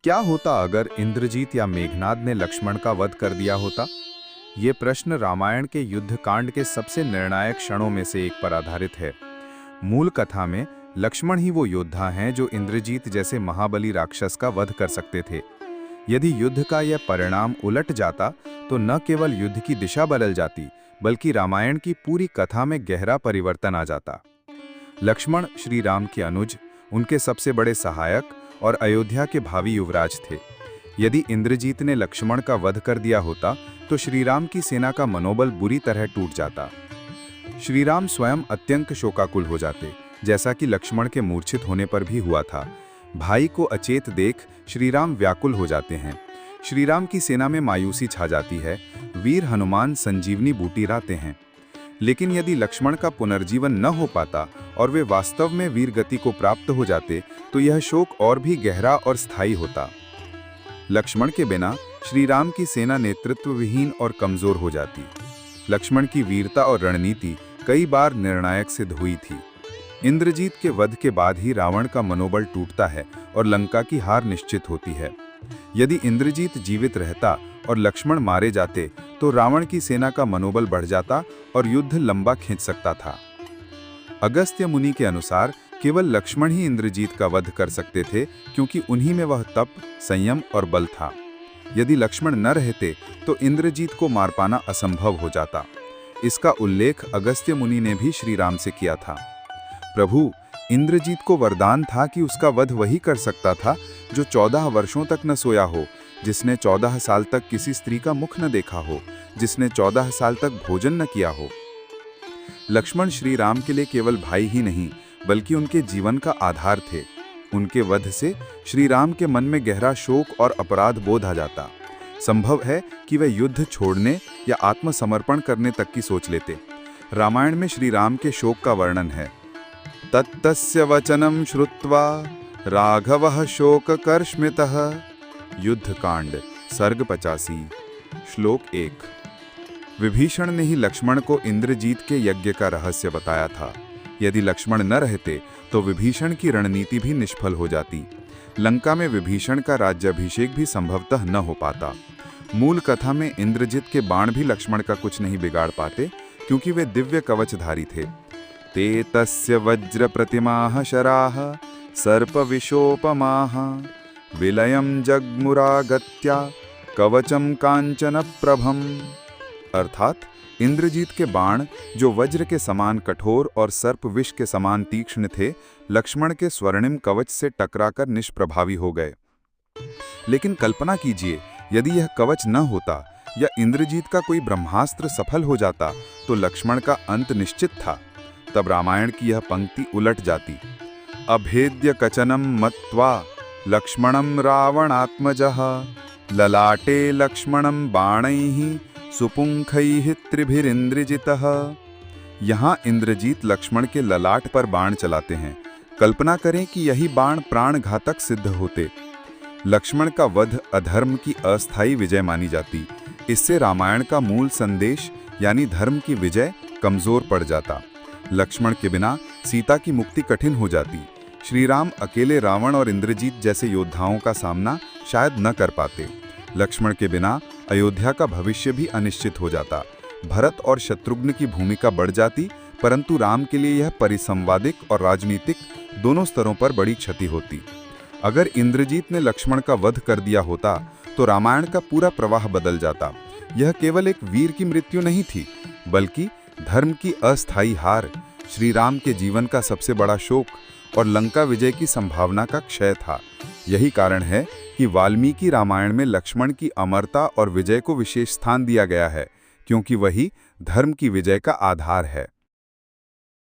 क्या होता अगर इंद्रजीत या मेघनाद ने लक्ष्मण का वध कर दिया होता? ये प्रश्न रामायण के युद्ध कांड के सबसे निर्णायक क्षणों में से एक पर आधारित है। मूल कथा में लक्ष्मण ही वो योद्धा हैं जो इंद्रजीत जैसे महाबली राक्षस का वध कर सकते थे। यदि युद्ध का यह परिणाम उलट जाता तो न केवल युद्ध की दिशा बदल जाती, बल्कि रामायण की पूरी कथा में गहरा परिवर्तन आ जाता। लक्ष्मण श्री राम के अनुज, उनके सबसे बड़े सहायक और अयोध्या के भावी युवराज थे। यदि इंद्रजीत ने लक्ष्मण का वध कर दिया होता तो श्रीराम की सेना का मनोबल बुरी तरह टूट जाता। श्रीराम स्वयं अत्यंत शोकाकुल हो जाते, जैसा कि लक्ष्मण के मूर्छित होने पर भी हुआ था। भाई को अचेत देख श्रीराम व्याकुल हो जाते हैं। श्रीराम की सेना में मायूसी छा जाती है। वीर हनुमान संजीवनी बूटी लाते हैं। लेकिन यदि लक्ष्मण का पुनर्जीवन न हो पाता और वे वास्तव में वीर गति को प्राप्त हो जाते तो यह शोक और भी गहरा और स्थायी होता। लक्ष्मण के बिना श्रीराम की सेना नेतृत्व विहीन और कमजोर हो जाती। लक्ष्मण की वीरता और रणनीति कई बार निर्णायक सिद्ध हुई थी। इंद्रजीत के वध के बाद ही रावण का मनोबल टूटता है और लंका की हार निश्चित होती है। यदि इंद्रजीत जीवित रहता और लक्ष्मण मारे जाते तो रावण की सेना का मनोबल बढ़ जाता और युद्ध लंबा खींच सकता था। अगस्त्य मुनि के अनुसार केवल लक्ष्मण ही इंद्रजीत का वध कर सकते थे, क्योंकि उन्हीं में वह तप, संयम और बल था। यदि लक्ष्मण न रहते तो इंद्रजीत को मार पाना असंभव हो जाता। इसका उल्लेख अगस्त्य मुनि ने भी श्री राम से किया था। प्रभु, इंद्रजीत को वरदान था कि उसका वध वही कर सकता था जो 14 वर्षों तक न सोया हो, जिसने 14 साल तक किसी स्त्री का मुख न देखा हो, जिसने 14 साल तक भोजन न किया हो। लक्ष्मण श्री राम के लिए केवल भाई ही नहीं, बल्कि उनके जीवन का आधार थे। उनके वध से श्री राम के मन में गहरा शोक और अपराध बोध आ जाता। संभव है कि वे युद्ध छोड़ने या आत्मसमर्पण करने तक की सोच लेते। रामायण में श्री राम के शोक का वर्णन है। तत्तस्य वचनम श्रुत्वा राघवः शोककर्षमितः। युद्धकांड, सर्ग 85, श्लोक 1। विभीषण ने ही लक्ष्मण को इंद्रजीत के यज्ञ का रहस्य बताया था। यदि लक्ष्मण न रहते तो विभीषण की रणनीति भी निष्फल हो जाती। लंका में विभीषण का राज्याभिषेक भी संभवतः न हो पाता। मूल कथा में इंद्रजीत के बाण भी लक्ष्मण का कुछ नहीं बिगाड़ पाते, क्योंकि वे दिव्य कवचधारी थे। ते तस्य वज्र प्रतिमाः शराः सर्प विशोपमाः विलयं जग्मुरागत्या कवचम कांचन प्रभम। अर्थात इंद्रजीत के बाण, जो वज्र के समान कठोर और सर्प विष के समान तीक्ष्ण थे, लक्ष्मण के स्वर्णिम कवच से टकराकर निष्प्रभावी हो गए। लेकिन कल्पना कीजिए, यदि यह कवच न होता या इंद्रजीत का कोई ब्रह्मास्त्र सफल हो जाता तो लक्ष्मण का अंत निश्चित था। तब रामायण की यह पंक्ति उलट जाती। अभेद्य कचनम मत्वा लक्ष्मणं रावणात्मजः ललाटे लक्ष्मणं बाणैः सुपुंखैः त्रिभिरिंद्रजितः। यहाँ इंद्रजीत लक्ष्मण के ललाट पर बाण चलाते हैं। कल्पना करें कि यही बाण प्राणघातक सिद्ध होते। लक्ष्मण का वध अधर्म की अस्थायी विजय मानी जाती। इससे रामायण का मूल संदेश यानी धर्म की विजय कमजोर पड़ जाता। लक्ष्मण के बिना सीता की मुक्ति कठिन हो जाती। श्री राम अकेले रावण और इंद्रजीत जैसे योद्धाओं का सामना शायद न कर पाते। लक्ष्मण के बिना अयोध्या का भविष्य भी अनिश्चित हो जाता। भरत और शत्रुघ्न की भूमिका बढ़ जाती, परंतु राम के लिए यह परिसंवादिक और राजनीतिक दोनों स्तरों पर बड़ी क्षति होती। अगर इंद्रजीत ने लक्ष्मण का वध कर दिया होता तो रामायण का पूरा प्रवाह बदल जाता। यह केवल एक वीर की मृत्यु नहीं थी, बल्कि धर्म की अस्थायी हार, श्री राम के जीवन का सबसे बड़ा शोक और लंका विजय की संभावना का क्षय था। यही कारण है कि वाल्मीकि रामायण में लक्ष्मण की अमरता और विजय को विशेष स्थान दिया गया है, क्योंकि वही धर्म की विजय का आधार है।